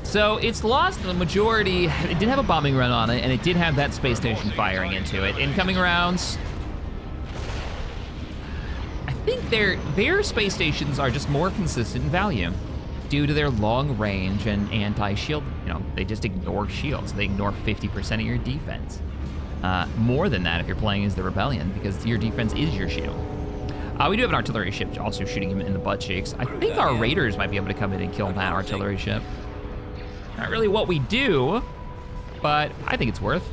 So it's lost the majority. It did have a bombing run on it, and it did have that space station firing into it. Incoming rounds. I think their space stations are just more consistent in value due to their long range and anti-shield. You know, they just ignore shields. They ignore 50% of your defense. More than that if you're playing as the Rebellion, because your defense is your shield. We do have an artillery ship also shooting him in the butt cheeks. I think our Raiders might be able to come in and kill that artillery ship. Not really what we do, but I think it's worth.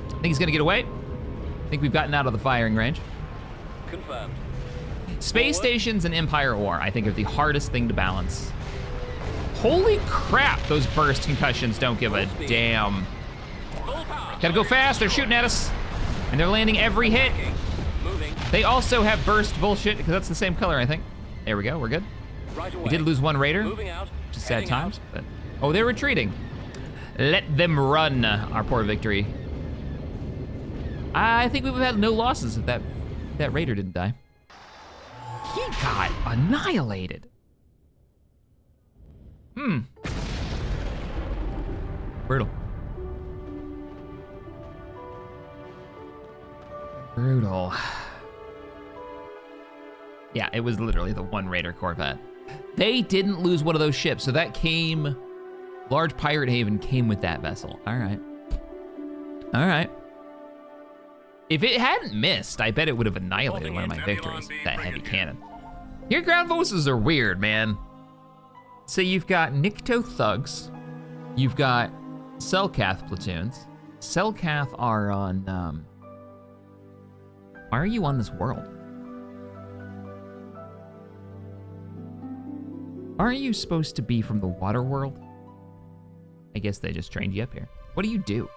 I think he's gonna get away. I think we've gotten out of the firing range. Confirmed. Space stations and Empire War, I think, are the hardest thing to balance. Holy crap, those burst concussions don't give a damn. Gotta go fast, they're shooting at us. And they're landing every hit. They also have burst bullshit, because that's the same color, I think. There we go, we're good. We did lose 1 Raider, which is sad times, but... Oh, they're retreating. Let them run, our poor victory. I think we would have had no losses if that Raider didn't die. he got annihilated. Brutal. Brutal. Yeah, it was literally the one Raider Corvette. They didn't lose one of those ships, so that came, large pirate haven came with that vessel. All right. All right. If it hadn't missed, I bet it would have annihilated one of my victories, that heavy cannon. Your ground forces are weird, man. So you've got Nikto thugs, you've got Selkath platoons. Selkath are on, why are you on this world? Aren't you supposed to be from the water world? I guess they just trained you up here. What do you do?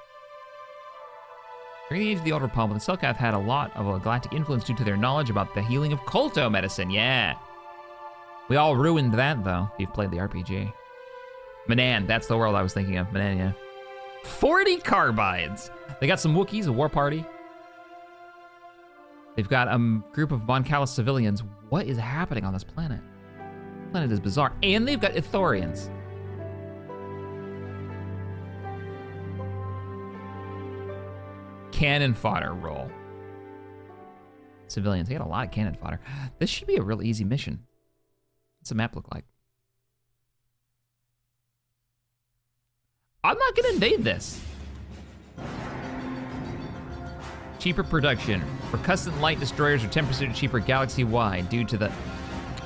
During the age of the Old Republic, the Selkath had a lot of a galactic influence due to their knowledge about the healing of Kolto medicine, yeah. We all ruined that, though, if you've played the RPG. Manan, that's the world I was thinking of, Manan, yeah. 40 carbides. They got some Wookiees, a war party. They've got a group of Mon Cala civilians. What is happening on this planet? This planet is bizarre. And they've got Ithorians. Cannon fodder roll. Civilians, they got a lot of cannon fodder. This should be a real easy mission. What's the map look like? I'm not gonna invade this. Cheaper production. Percussant light destroyers are 10% cheaper galaxy-wide due to the...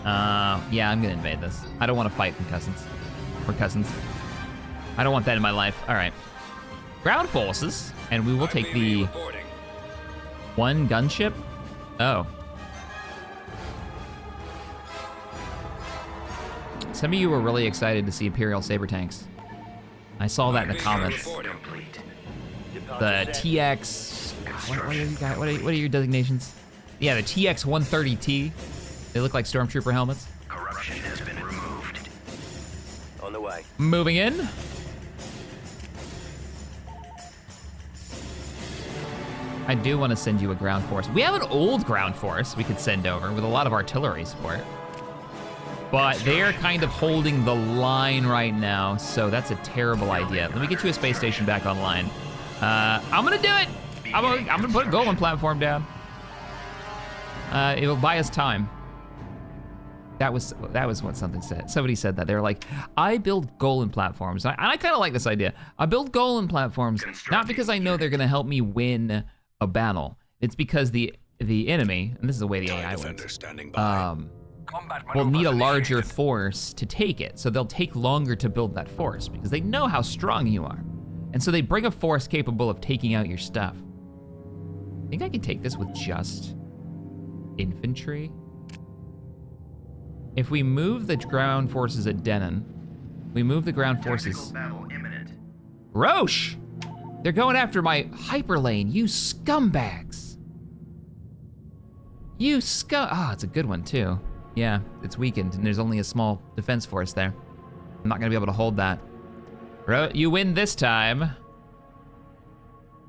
yeah, I'm gonna invade this. I don't want to fight Percussants. I don't want that in my life. All right. Ground forces, and we will take the one gunship. Oh. Some of you were really excited to see Imperial saber tanks. I saw that in the comments. The TX, what are your designations? Yeah, the TX 130T. They look like stormtrooper helmets. Corruption has been removed. On the way. Moving in. I do want to send you a ground force. We have an old ground force we could send over with a lot of artillery support. But they are kind of holding the line right now, so that's a terrible idea. Let me get you a space station back online. I'm gonna do it. I'm gonna put a golem platform down. It'll buy us time. That was what something said. Somebody said that. They were like, I build golem platforms. I kind of like this idea. I build golem platforms not because I know they're gonna help me win a battle. It's because the enemy, and this is the way the AI works, will need a larger force to take it. So they'll take longer to build that force because they know how strong you are. And so they bring a force capable of taking out your stuff. I think I can take this with just infantry. If we move the ground forces at Denon, we move the ground forces. Battle imminent. Roche! They're going after my hyperlane, you scumbags. You scum, oh, it's a good one too. Yeah, it's weakened and there's only a small defense force there. I'm not gonna be able to hold that. You win this time.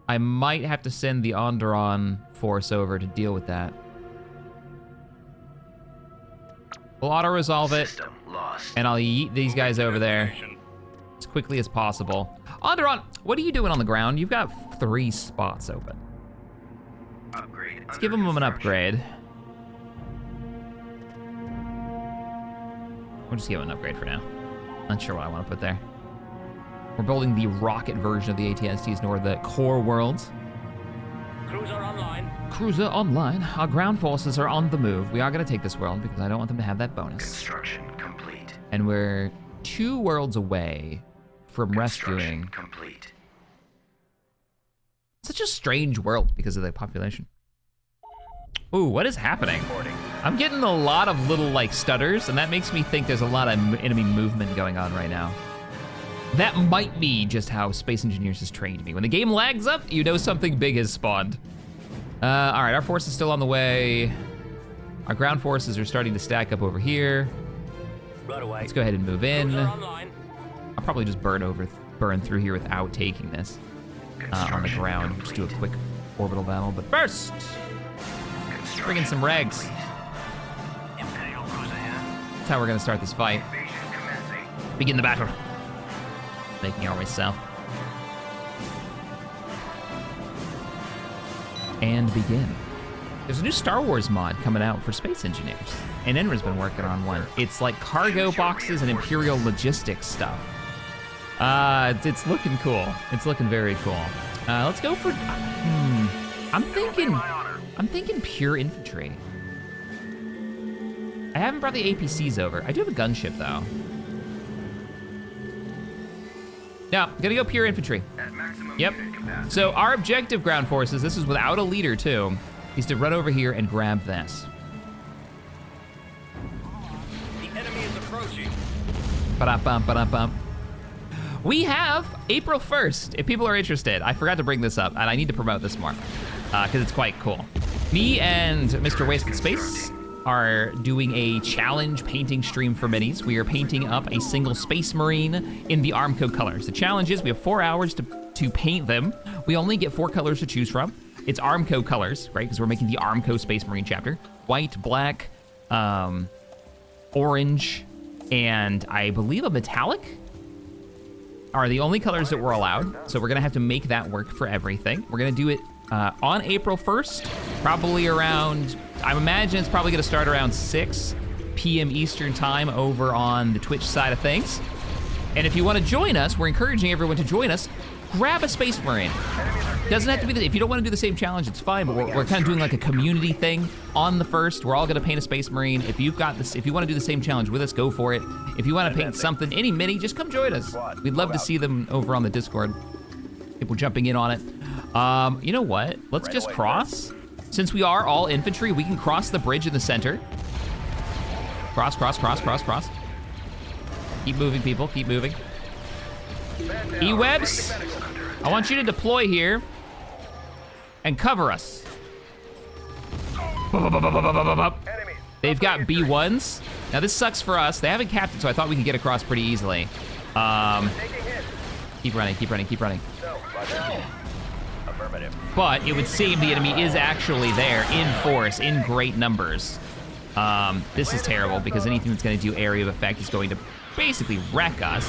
I might have to send the Onderon force over to deal with that. We'll auto-resolve it, System lost. and I'll yeet these guys over there as quickly as possible. Onderon, what are you doing on the ground? You've got 3 spots open. Upgrade. Let's give them an upgrade. We'll just give them an upgrade for now. Not sure what I want to put there. We're building the rocket version of the ATSTs nor the core worlds. Cruiser online. Cruiser online. Our ground forces are on the move. We are going to take this world because I don't want them to have that bonus. Construction complete. And we're 2 worlds away from Construction rescuing complete. such a strange world because of the population. Ooh, what is happening? I'm getting a lot of little like stutters, and that makes me think there's a lot of enemy movement going on right now. That might be just how Space Engineers has trained me. When the game lags up, you know something big has spawned. All right, our force is still on the way. Our ground forces are starting to stack up over here. Right away. Let's go ahead and move in. Cruiser online. I'll probably just burn through here without taking this on the ground. Just do a quick orbital battle. But first, bring in some regs. That's how we're gonna start this fight. Invasion commencing. Begin the battle. Making our way south. And begin. There's a new Star Wars mod coming out for space engineers. And Enra's been working on one. It's like cargo boxes and Imperial logistics stuff. It's looking cool. It's looking very cool. Let's go for, I'm thinking pure infantry. I haven't brought the APCs over. I do have a gunship though. No, gonna go pure infantry. At maximum Yep. unit capacity. So our objective, ground forces, this is without a leader too, is to run over here and grab this. The enemy is approaching. Ba-da-bum, ba-da-bum. We have April 1st, if people are interested. I forgot to bring this up, and I need to promote this more, because it's quite cool. Me and Mr. Wasted Space are doing a challenge painting stream for minis. We are painting up a single Space Marine in the Armco colors. The challenge is we have 4 hours to paint them. We only get 4 colors to choose from. It's Armco colors, right? Because we're making the Armco Space Marine chapter. White, black, orange, and I believe a metallic are the only colors that we're allowed. So we're gonna have to make that work for everything. We're gonna do it on April 1st, probably around, I imagine it's probably gonna start around 6 p.m. Eastern time over on the Twitch side of things. And if you wanna join us, we're encouraging everyone to join us, grab a Space Marine. Doesn't have to be, if you don't wanna do the same challenge, it's fine, but we're kind of doing like a community thing on the 1st. We're all gonna paint a Space Marine. If you've got this, if you wanna do the same challenge with us, go for it. If you wanna paint something, any mini, just come join us. We'd love to see them over on the Discord. People jumping in on it. You know what? Let's just cross. Since we are all infantry, we can cross the bridge in the center. Cross, cross, cross, cross, cross. Keep moving, people, keep moving. E-Webs, I want you to deploy here and cover us. They've got B1s. Now this sucks for us. They haven't captured, so I thought we could get across pretty easily. Keep running, keep running, keep running. But it would seem the enemy is actually there in force, in great numbers. This is terrible because anything that's gonna do area of effect is going to basically wreck us.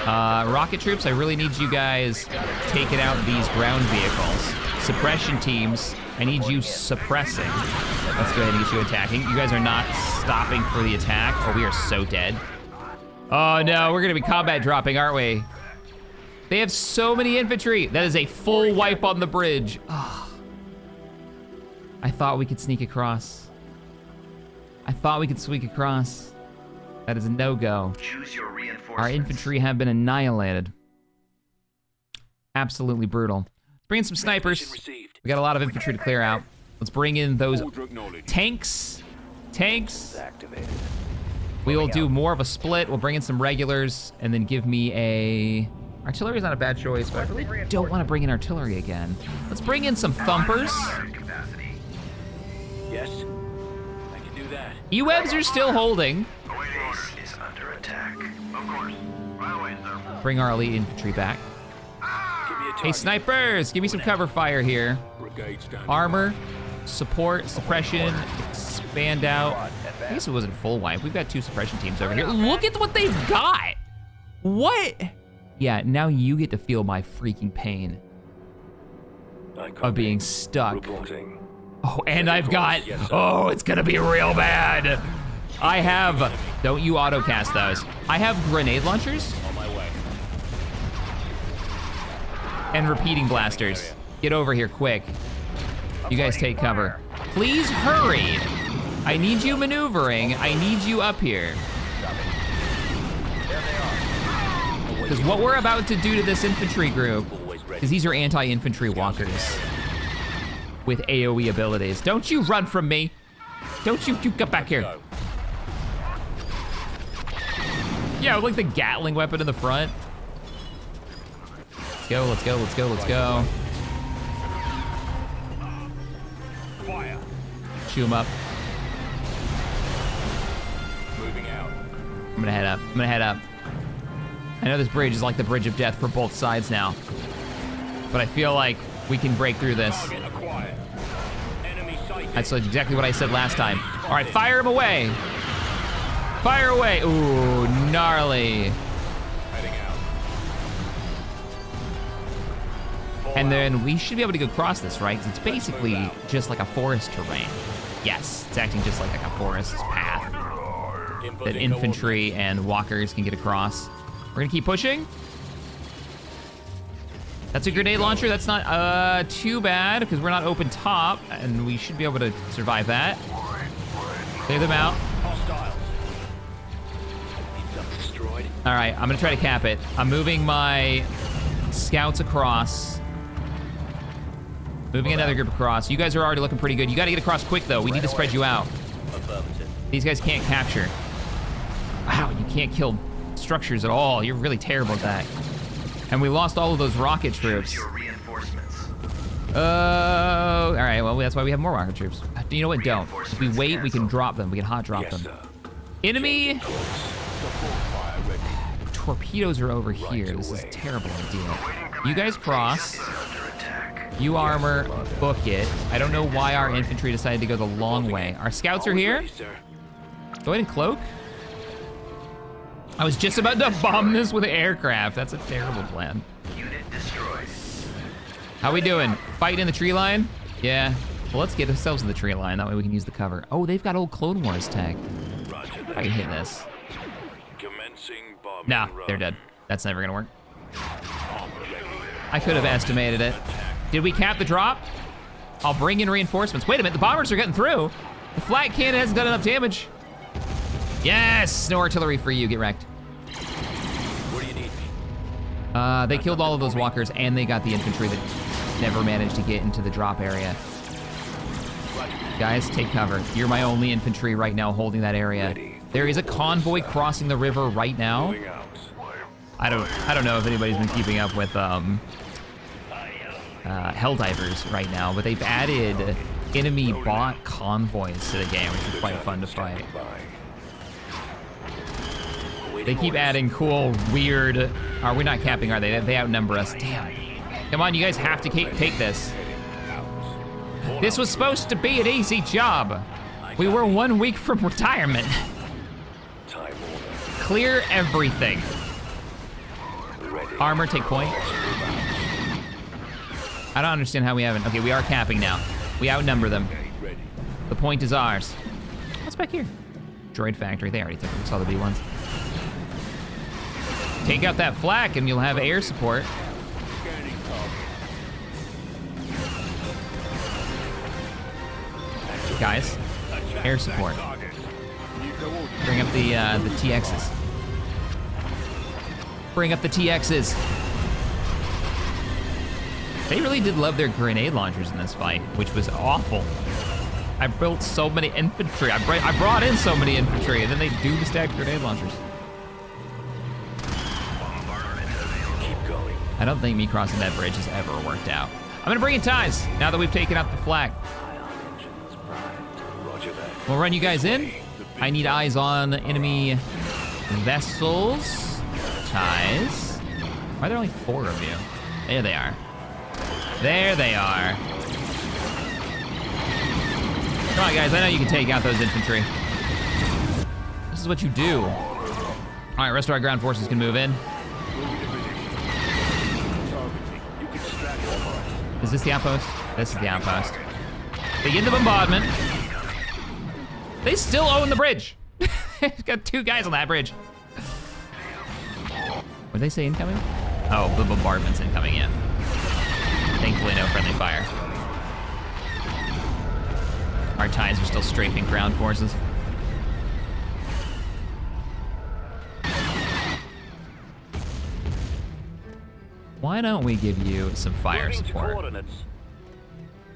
Rocket troops, I really need you guys taking out these ground vehicles. Suppression teams, I need you suppressing. Let's go ahead and get you attacking. You guys are not stopping for the attack. Oh, we are so dead. Oh no, we're gonna be combat dropping, aren't we? They have so many infantry. That is a full wipe on the bridge. Oh. I thought we could sneak across. I thought we could sneak across. That is a no-go. Choose your reinforcements. Our infantry have been annihilated. Absolutely brutal. Let's bring in some snipers. We got a lot of infantry to clear out. Let's bring in those tanks. Tanks. Activated. We will do more of a split. We'll bring in some regulars and then give me a... Artillery is not a bad choice, but I really don't want to bring in artillery again. Let's bring in some thumpers. Capacity. Yes, I can do that. E-Webs are still holding. Base is under attack. Of course. Right away, sir. Bring our elite infantry back. Give me a target. Hey, snipers, give me some cover fire here. Brigade standing Armor, support, suppression, expand out. I guess it wasn't full wipe. We've got 2 suppression teams over here. Look at what they've got. What? Yeah, now you get to feel my freaking pain of being stuck. Reporting. Oh, and I've got, oh, it's gonna be real bad. I have, don't you auto-cast those. I have grenade launchers On my way. and repeating blasters. Get over here quick. You guys take cover. Please hurry. I need you maneuvering. I need you up here. Because what we're about to do to this infantry group, because these are anti-infantry walkers with AoE abilities. Don't you run from me. Don't you get back here. Yeah, like the Gatling weapon in the front. Let's go, let's go, let's go, let's go. Fire. Chew him up. Moving out. I'm gonna head up, I'm gonna head up. I know this bridge is like the bridge of death for both sides now, but I feel like we can break through this. Target acquired. Enemy sighted. That's exactly what I said last time. All right, fire him away. Fire away. Ooh, gnarly. Heading out. And then we should be able to go across this, right? Because it's basically just like a forest terrain. Yes, it's acting just like a forest path that infantry and walkers can get across. We're gonna keep pushing. That's a grenade launcher. That's not too bad because we're not open top, and we should be able to survive that. Clear them out. Hostiles. Need them destroyed. All right, I'm gonna try to cap it. I'm moving my scouts across. Moving another group across. You guys are already looking pretty good. You gotta get across quick though. We need to spread you out. Affirmative. These guys can't capture. Wow, you can't kill structures at all. You're really terrible at that. And we lost all of those rocket troops. Your reinforcements. All right, well, that's why we have more rocket troops. You know what, don't. If we wait, we can drop them. We can hot drop them. Enemy torpedoes are over here. This is a terrible idea. You guys cross. You armor, book it. I don't know why our infantry decided to go the long way. Our scouts are here. Go ahead and cloak. I was just about to bomb this with an aircraft. That's a terrible plan. Unit destroyed. How we doing? Fighting in the tree line? Yeah. Well, let's get ourselves in the tree line. That way we can use the cover. Oh, they've got old Clone Wars tech. I can hit this. Commencing bombing Nah, run. they're dead. That's never gonna work. I could have estimated it. Did we cap the drop? I'll bring in reinforcements. Wait a minute, the bombers are getting through. The flat cannon hasn't done enough damage. Yes, no artillery for you, get wrecked. Where do you need me? They killed all of those walkers and they got the infantry that never managed to get into the drop area. Guys, take cover. You're my only infantry right now holding that area. There is a convoy crossing the river right now. Moving out. I don't know if anybody's been keeping up with Helldivers right now, but they've added enemy bot convoys to the game, which is quite fun to fight. They keep adding cool, weird. Are we not capping? Are they? They outnumber us. Damn. Come on, you guys have to take this. This was supposed to be an easy job. We were 1 week from retirement. Clear everything. Armor, take point. I don't understand how we haven't. Okay, we are capping now. We outnumber them. The point is ours. What's back here? Droid factory. They already took it. We saw the B1s. Take out that flak and you'll have air support. Guys, air support. Bring up the TXs. Bring up the TXs. They really did love their grenade launchers in this fight, which was awful. I built so many infantry. I brought in so many infantry, and then they do the stacked grenade launchers. Keep going. I don't think me crossing that bridge has ever worked out. I'm gonna bring in ties now that we've taken out the flag. Roger that. We'll run you guys in. I need eyes on enemy vessels. Ties. Why are there only 4 of you? There they are. There they are. Come on, guys. I know you can take out those infantry. This is what you do. All right, rest of our ground forces can move in. Is this the outpost? This is the outpost. Begin the bombardment. They still own the bridge. It's got 2 guys on that bridge. What did they say incoming? Oh, the bombardment's incoming, yeah. Thankfully, no friendly fire. Our ties are still strafing ground forces. Why don't we give you some fire support?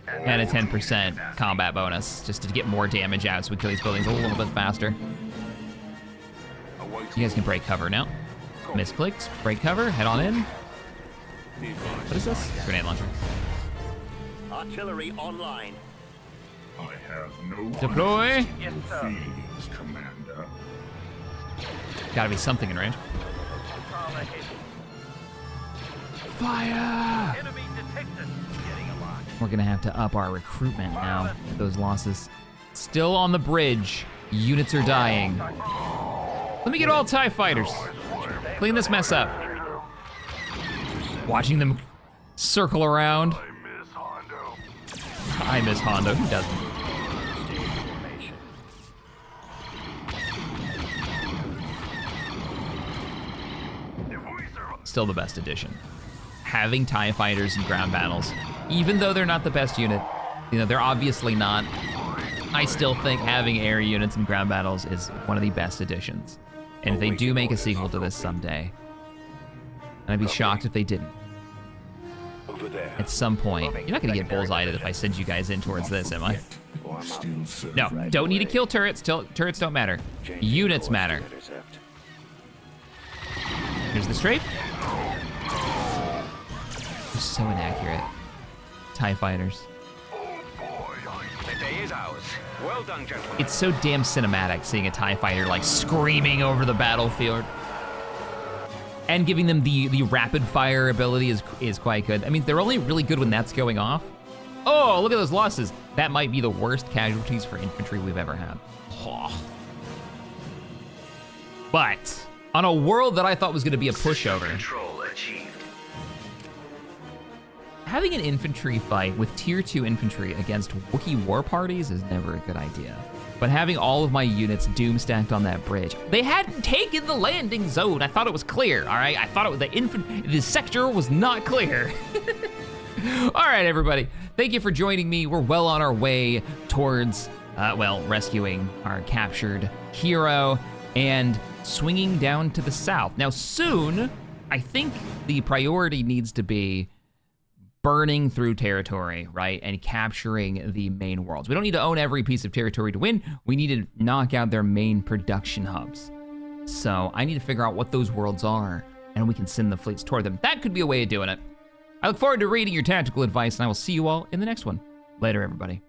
And a 10% combat bonus, just to get more damage out so we kill these buildings a little bit faster. You guys can break cover now. Misclicks, break cover, head on in. What is this? Grenade launcher. Artillery online. I have no Deploy. Yes, sir. feelings, Commander. Gotta be something in range. Fire! Enemy detected. Getting a lock. We're gonna have to up our recruitment now with those losses. Still on the bridge. Units are dying. Let me get all TIE fighters. Clean this mess up. Watching them circle around. I miss Hondo. Who doesn't? Still the best addition. Having TIE fighters in ground battles, even though they're not the best unit, you know, they're obviously not, I still think having air units in ground battles is one of the best additions. And if they do make a sequel to this someday, and I'd be shocked if they didn't. Over there. At some point, you're not gonna get bullseyed if I send you guys in towards this, am I? No, don't need to kill turrets. Turrets don't matter. Units matter. Here's the strafe. They're so inaccurate. TIE fighters. The day is ours. Well done, gentlemen. It's so damn cinematic seeing a TIE fighter like screaming over the battlefield. And giving them the rapid fire ability is quite good. I mean, they're only really good when that's going off. Oh, look at those losses. That might be the worst casualties for infantry we've ever had. Oh. But on a world that I thought was gonna be a pushover, Control achieved. having an infantry fight with tier 2 infantry against Wookiee war parties is never a good idea. But having all of my units doom stacked on that bridge, they hadn't taken the landing zone. I thought it was clear, all right? I thought it was the sector was not clear. All right, everybody, thank you for joining me. We're well on our way towards, rescuing our captured hero and swinging down to the south. Now soon, I think the priority needs to be burning through territory, right? And capturing the main worlds. We don't need to own every piece of territory to win. We need to knock out their main production hubs. So I need to figure out what those worlds are, and we can send the fleets toward them. That could be a way of doing it. I look forward to reading your tactical advice, and I will see you all in the next one. Later, everybody.